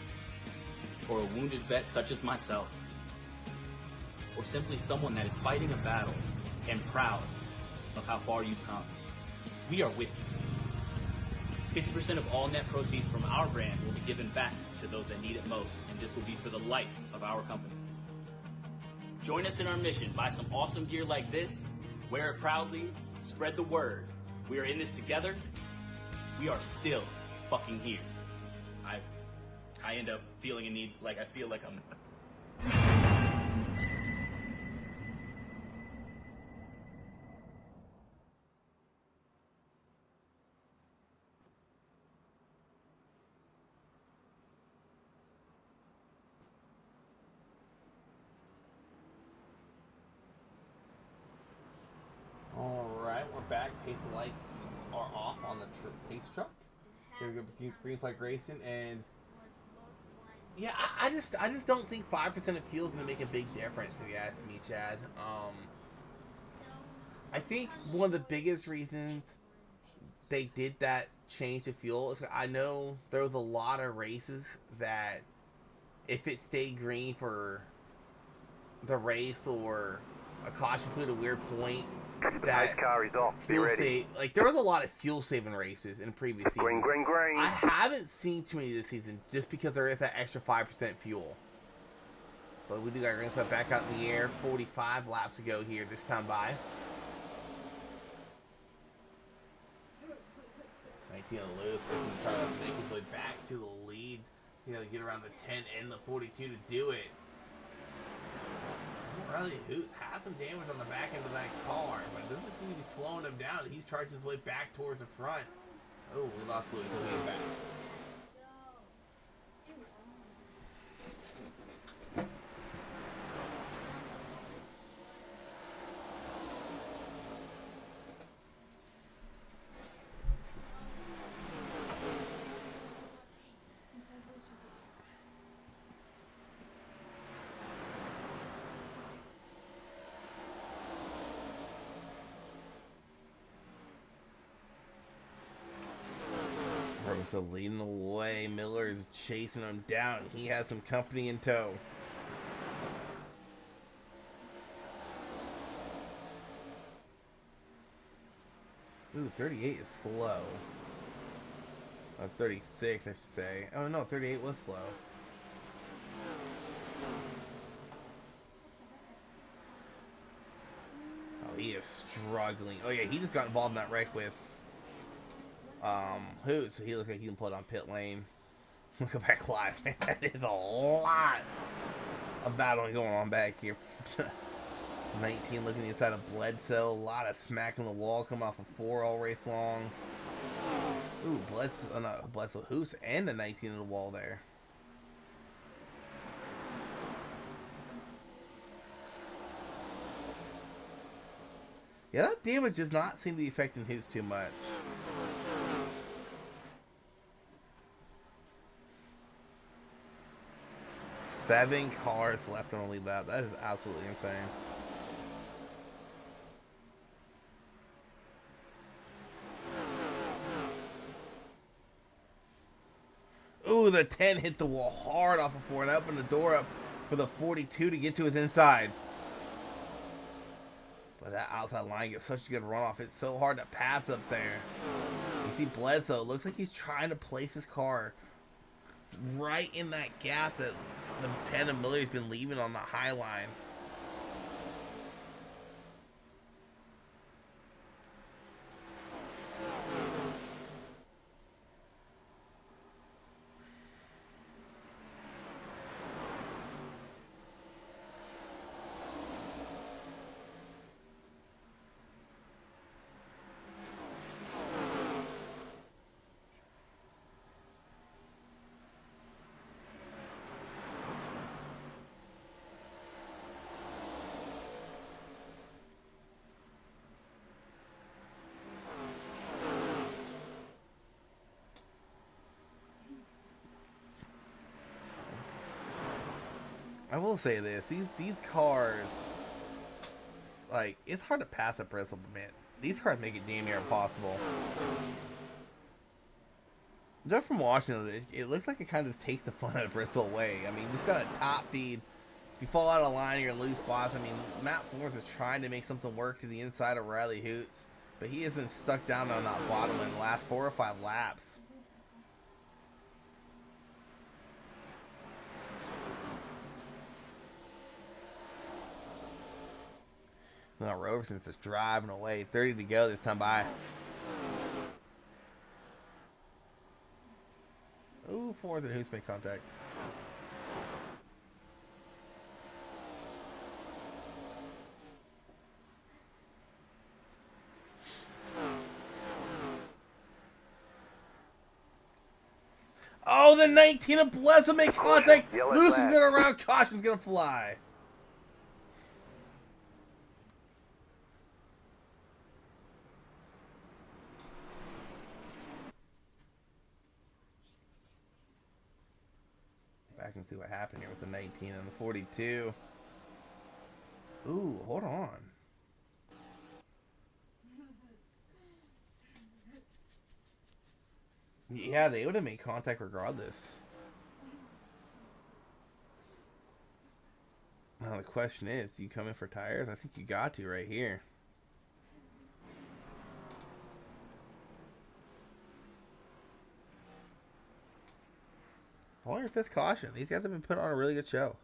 or a wounded vet such as myself, or simply someone that is fighting a battle and proud of how far you've come, we are with you. 50% of all net proceeds from our brand will be given back to those that need it most, and this will be for the life of our company. Join us in our mission. Buy some awesome gear like this, wear it proudly, spread the word. We are in this together. We are still fucking here. I end up feeling a need, like I feel like I'm... Alright, we're back. Pace lights are off on the pace truck. Here we go, green flag racing, and yeah, I just don't think 5% of fuel is gonna make a big difference if you ask me, Chad. I think one of the biggest reasons they did that change to fuel is I know there was a lot of races that if it stayed green for the race or a caution flew at a weird point, that car is off. Be ready. like there was a lot of fuel saving races in previous seasons. Green, green, green. I haven't seen too many this season just because there is that extra 5% fuel. But we do got green flag back out in the air. 45 laps to go here this time by. 19 on Lewis looking to try to make his way back to the lead. You know, get around the 10 and the 42 to do it. Really, had some damage on the back end of that car, but it doesn't seem to be slowing him down. He's charging his way back towards the front. Oh, we lost Lewis. He'll get back. So leading the way, Miller is chasing him down. He has some company in tow. Ooh, 38 is slow. 36, I should say. Oh no, 38 was slow. Oh, he is struggling. Oh yeah, he just got involved in that wreck with who? So he looks like he can pull it on pit lane. Look back live, man. That is a lot a battle going on back here. 19 looking inside of Bledsoe. A lot of smacking the wall coming off of 4 all race long. Ooh, Bledsoe, no, Bledsoe Hoos and the 19 in the wall there. Yeah, that damage does not seem to be affecting Hoos too much. Seven cars left on the lead lap. That is absolutely insane. Ooh, the 10 hit the wall hard off of 4 and opened the door up for the 42 to get to his inside. But that outside line gets such a good runoff. It's so hard to pass up there. You see Bledsoe. Looks like he's trying to place his car right in that gap that the 10 of Miller's been leaving on the high line. I will say this: these cars, like, it's hard to pass at Bristol, but man, these cars make it damn near impossible. Just from watching it looks like it kind of just takes the fun out of Bristol away. I mean, just got a top feed. If you fall out of line, you're in loose spots. I mean, Matt Florence is trying to make something work to the inside of Riley Hoots, but he has been stuck down on that bottom in the last 4 or 5 laps. Now Roberson's just driving away. 30 to go this time by. Ooh, 4th and Hoots make contact. Oh, the 19 of Bledsoe make contact. Loosens it around. Caution's gonna fly. Back and see what happened here with the 19 and the 42. Ooh, hold on. Yeah, they would have made contact regardless. Now the question is, do you come in for tires? I think you got to right here. Hold your 5th caution. These guys have been putting on a really good show.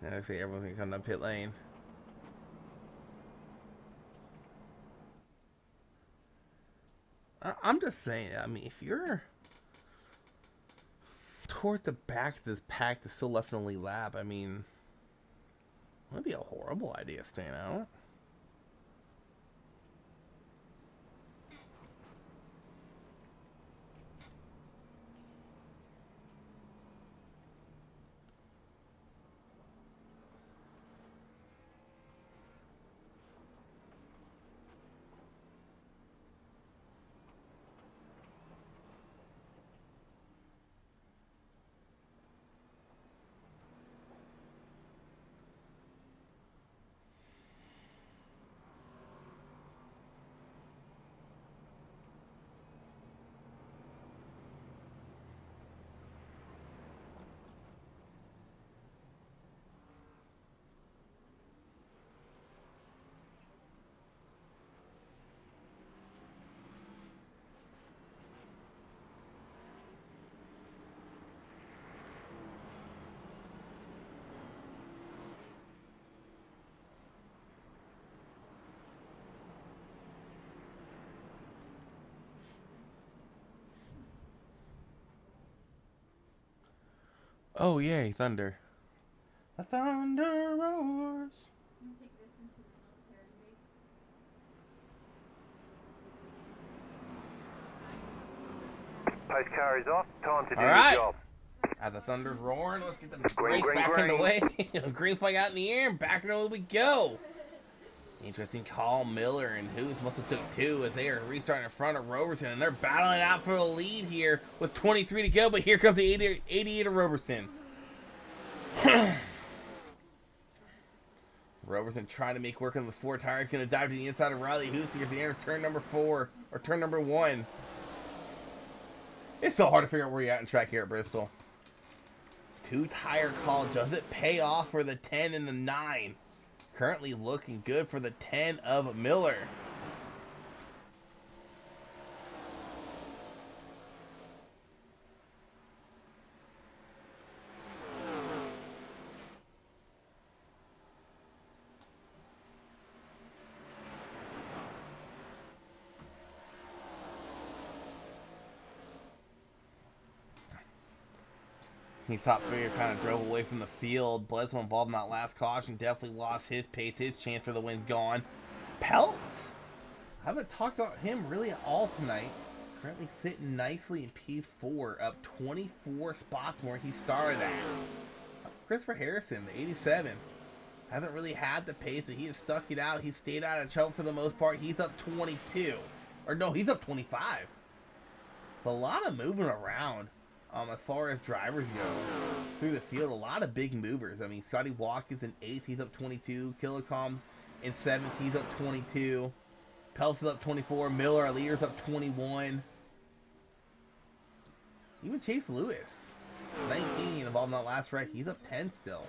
Yeah, I think everyone's gonna come down pit lane. I'm just saying, I mean, if you're toward the back of this pack that's still left in only lap, I mean, it would be a horrible idea staying out. Oh, yay, thunder. The thunder roars. I'm gonna take this into the military base. Post car is off. Time to do All right. your job. As the thunder's roaring, let's get the Green, race green, back green. underway. Green flag out in the air, and back and we go. Interesting call. Miller and Hoos must have took two as they are restarting in front of Roberson, and they're battling out for the lead here with 23 to go. But here comes the 88 of Roberson. Roberson trying to make work on the four tires, going to dive to the inside of Riley Hoos here at the end of turn number 4 or turn number 1. It's so hard to figure out where you're at in track here at Bristol. 2-tire call. Does it pay off for the 10 and the 9? Currently looking good for the 10 of Miller. He's top figure, kind of drove away from the field. Bledsoe involved in that last caution. Definitely lost his pace. His chance for the win's gone. Peltz. I haven't talked about him really at all tonight. Currently sitting nicely in P4, up 24 spots more he started at. Christopher Harrison, the 87. Hasn't really had the pace, but he has stuck it out. He's stayed out of trouble for the most part. He's up 22. Or no, he's up 25. A lot of moving around. As far as drivers go through the field, a lot of big movers. I mean, Scotty Watkins in 8th, he's up 22. Killicom's in 7th, he's up 22. Peltz is up 24. Miller, our leader's up 21. Even Chase Lewis, 19, involved in that last wreck. He's up 10 still.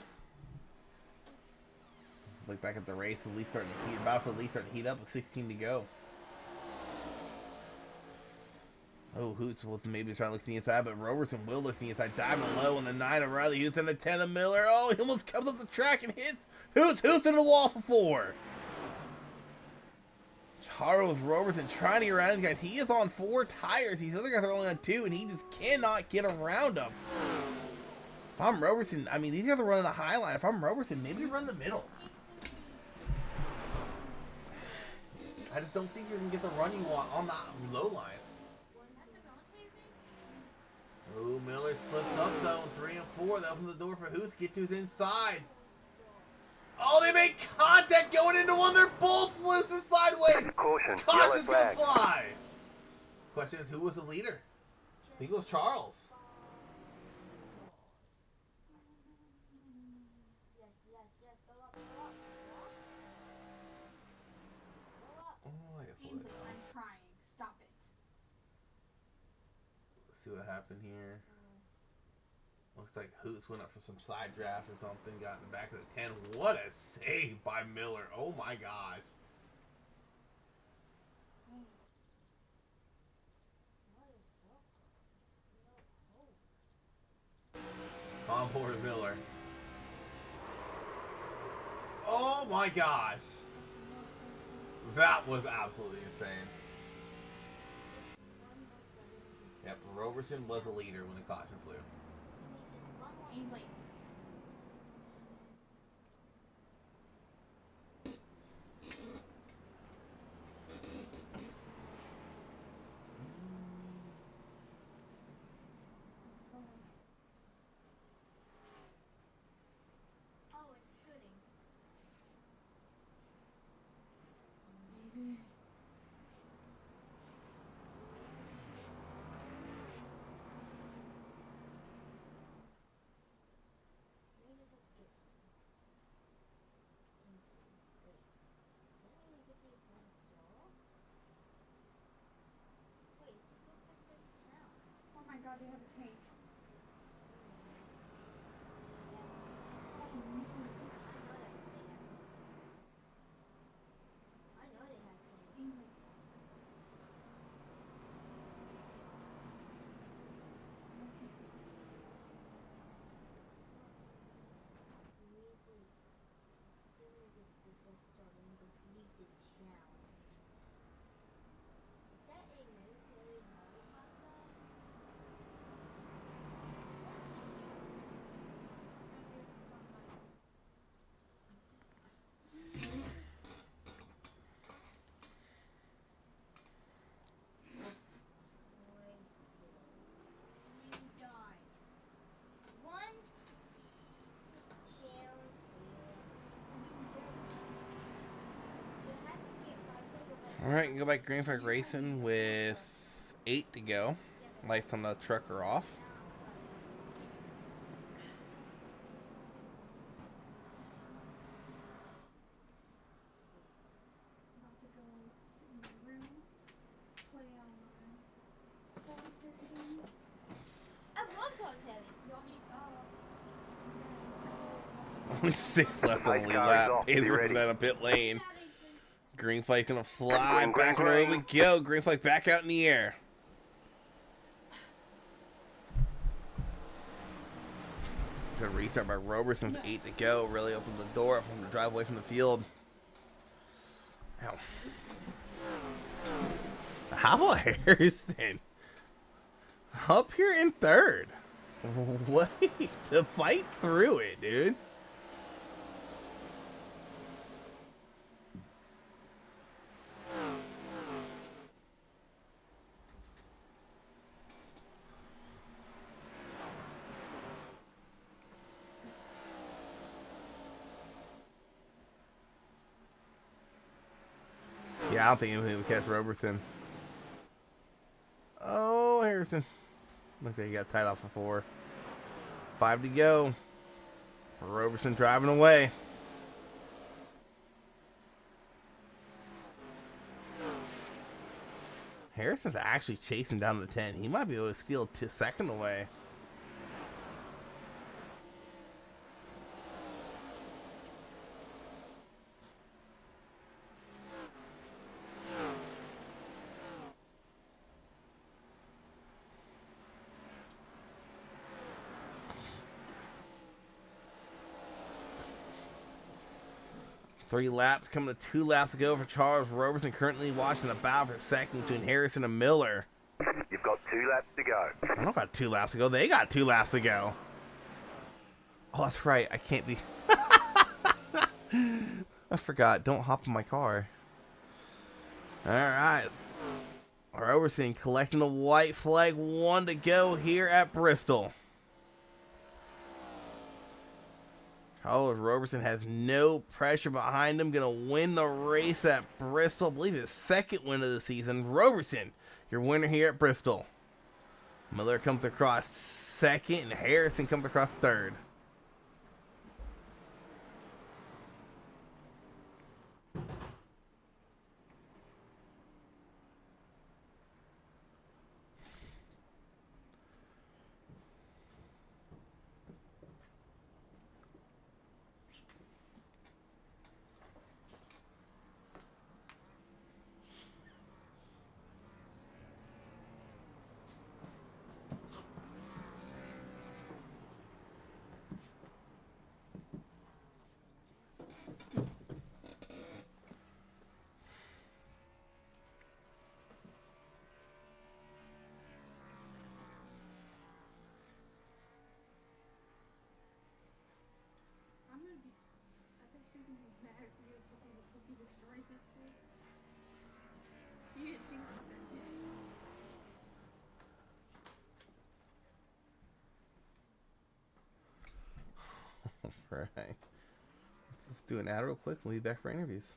Look back at the race, the lead starting to heat, about for the lead starting to heat up with 16 to go. Oh, Hoots was maybe trying to look to the inside, but Roberson will look to the inside. Diving low on the 9 of Riley Hoots and the 10 of Miller. Oh, he almost comes up the track and hits Hoots in the wall for 4. Charles Roberson trying to get around these guys. He is on 4 tires. These other guys are only on 2, and he just cannot get around them. If I'm Roberson, I mean, these guys are running the high line. If I'm Roberson, maybe run the middle. I just don't think you're going to get the run you want on that low line. Oh, Miller slipped up though in 3 and 4. That opened the door for Hoos to get to his inside. Oh, they make contact going into one. They're both loose and sideways. Caution. Caution's Yellow gonna flag. fly. Question is, who was the leader? I think it was Charles. Oh, I guess we'll Ainsley, I'm trying. Stop it. see what happened here. Looks like Hoots went up for some side drafts or something. Got in the back of the 10. What a save by Miller. Oh my gosh. On board Miller. Oh my gosh. That was absolutely insane. Yep, Roberson was the leader when the caution flew. Ainsley. Oh, it's shooting. Oh my god, they have a tank. I know they have to. Ainsley. Is that a military helicopter? Alright, go back Green Flag Racing with 8 to go. Lights on the truck are off. About to go sit in the room, play solitaire. I love solitaire. Y'all need Only 6 left on the lead Carries lap. off. Be Hayes ready. down a pit lane. Green flag's gonna fly Green, back green, on over we green. go. Green flag back out in the air. Good restart by Roberson with 8 to go. Really opened the door for him to drive away from the field. Ow. How about Harrison? Up here in 3rd. Wait, to fight through it, dude. Yeah, I don't think anybody would catch Roberson. Oh, Harrison. Looks like he got tied off before. 5 to go. Roberson driving away. Harrison's actually chasing down the 10. He might be able to steal 2 away. Three laps coming to 2 laps to go for Charles Roberson, currently watching the battle for second between Harrison and Miller. You've got 2 laps to go. I don't got 2 laps to go. They got 2 laps to go. Oh, that's right. I can't be. I forgot. Don't hop in my car. All right. Roberson collecting the white flag. 1 to go here at Bristol. Carlos Roberson has no pressure behind him. Going to win the race at Bristol. I believe his 2nd win of the season. Roberson, your winner here at Bristol. Miller comes across 2nd, and Harrison comes across 3rd. I'm gonna be. I bet she's gonna be mad if he destroys this too. You didn't think about that, did you? Right. Let's do an ad real quick. We'll be back for interviews.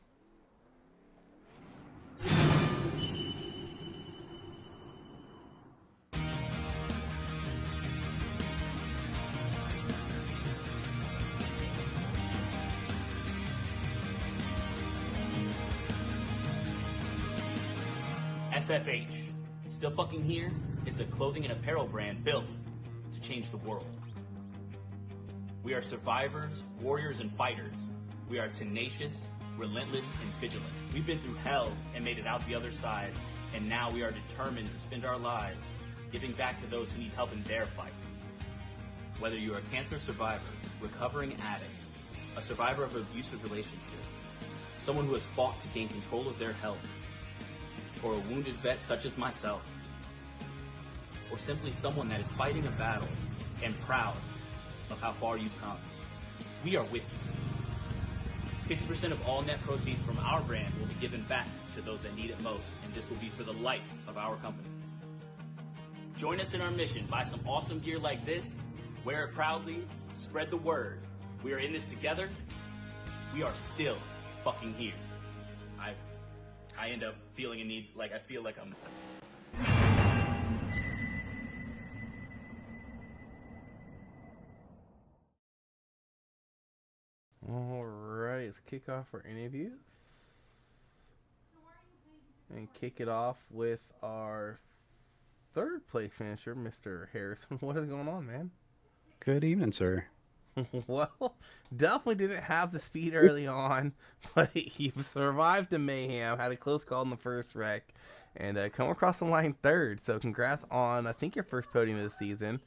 SFH, still fucking here, is a clothing and apparel brand built to change the world. We are survivors, warriors, and fighters. We are tenacious, relentless, and vigilant. We've been through hell and made it out the other side, and now we are determined to spend our lives giving back to those who need help in their fight. Whether you are a cancer survivor, recovering addict, a survivor of an abusive relationship, someone who has fought to gain control of their health, or a wounded vet such as myself, or simply someone that is fighting a battle and proud of how far you've come, we are with you. 50% of all net proceeds from our brand will be given back to those that need it most, and this will be for the life of our company. Join us in our mission. Buy some awesome gear like this, wear it proudly, spread the word. We are in this together. We are still fucking here. I end up feeling a need, like I feel like I'm. All right, let's kick off our interviews and kick it off with our third place finisher, Mr. Harrison. What is going on, man? Good evening, sir. Well, definitely didn't have the speed early on, but you survived the mayhem, had a close call in the first wreck, and come across the line third. So congrats on, I think, your first podium of the season.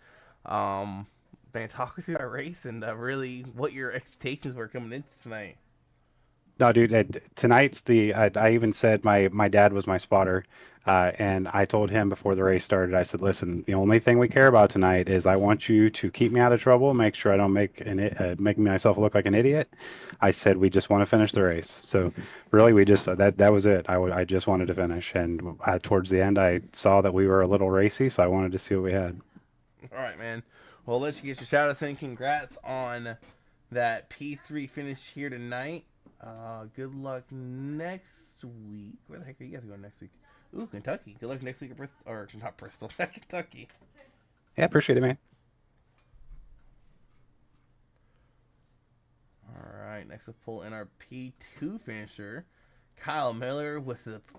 Man, talk us through that race and really what your expectations were coming into tonight. No, dude, tonight's I even said my dad was my spotter, and I told him before the race started, I said, listen, the only thing we care about tonight is I want you to keep me out of trouble, make sure I don't make myself look like an idiot. I said, we just want to finish the race. So really, we just, that was it. I just wanted to finish. And towards the end, I saw that we were a little racy, so I wanted to see what we had. All right, man. Well, let's get your shout outs in. Congrats on that P3 finish here tonight. Good luck next week. Where the heck are you guys going next week? Ooh, Kentucky. Good luck next week at Bristol. Or not Bristol, Kentucky. Yeah, appreciate it, man. Alright, next we'll pull in our P2 finisher. Kyle Miller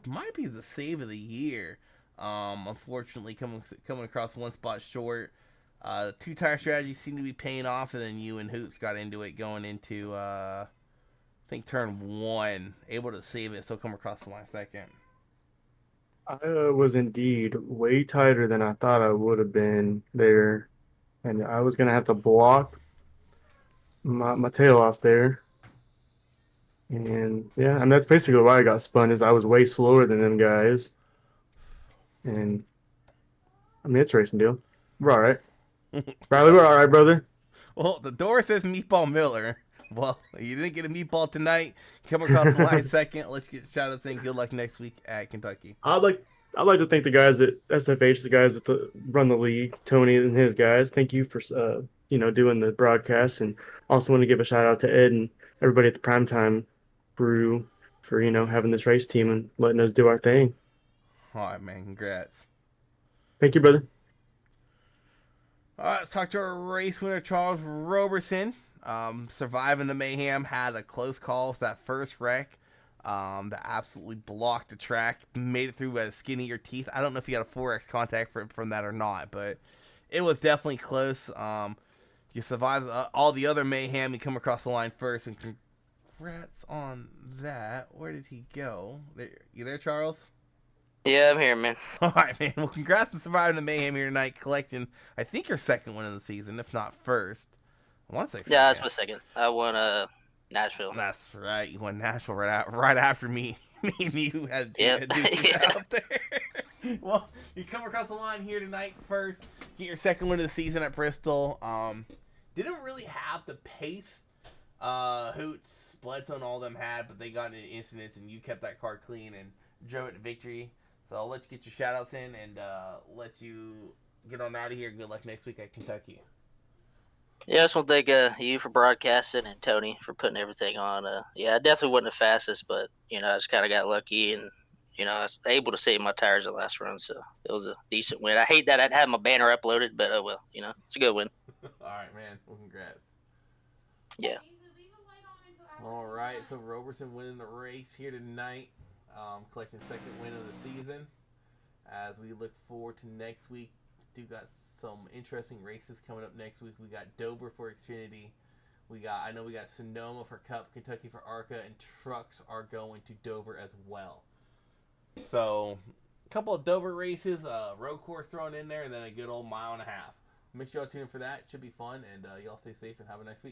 might be the save of the year. Unfortunately, coming across one spot short. The two-tire strategy seemed to be paying off, and then you and Hoots got into it going into, I think, turn 1. Able to save it, so come across the line second. I was indeed way tighter than I thought I would have been there, and I was gonna have to block my tail off there. And yeah, and that's basically why I got spun, is I was way slower than them guys. And I mean, it's a racing deal. We're all right. Riley, we're all right, brother. Well, the door says Meatball Miller. Well, you didn't get a meatball tonight. Come across the line second. Let's get shout out saying good luck next week at Kentucky. I'd like to thank the guys at SFH, the guys that run the league, Tony and his guys. Thank you for doing the broadcast, and also want to give a shout out to Ed and everybody at the Primetime Brew for having this race team and letting us do our thing. All right, man. Congrats. Thank you, brother. All right, let's talk to our race winner, Charles Roberson. Surviving the mayhem, had a close call with that first wreck that absolutely blocked the track, made it through by the skin of your teeth. I don't know if you got a 4X contact from that or not, but it was definitely close. You survived all the other mayhem. You come across the line first, and congrats on that. Where did he go? You there, Charles? Yeah, I'm here, man. All right, man. Well, congrats on surviving the mayhem here tonight, collecting, I think, your second win of the season, if not first. I want to say second. Yeah, that's my second. I won Nashville. That's right. You won Nashville right after me. Me and you had Yep. out there. Well, you come across the line here tonight first. Get your second win of the season at Bristol. Didn't really have the pace Hoots, Bledsoe, and all of them had, but they got into incidents, and you kept that car clean and drove it to victory. So I'll let you get your shout-outs in and let you get on out of here. Good luck next week at Kentucky. Yeah, I just want to thank you for broadcasting and Tony for putting everything on. Yeah, I definitely wasn't the fastest, but, I just kind of got lucky and, I was able to save my tires the last run, so it was a decent win. I hate that I'd have my banner uploaded, but oh well, it's a good win. All right, man. Well, congrats. Yeah. All right, so Roberson winning the race here tonight, collecting second win of the season. As we look forward to next week, do got some interesting races coming up next week. We got Dover for Xfinity. I know we got Sonoma for Cup, Kentucky for Arca, and trucks are going to Dover as well. So, a couple of Dover races, road course thrown in there, and then a good old mile and a half. Make sure y'all tune in for that. It should be fun, and y'all stay safe and have a nice week.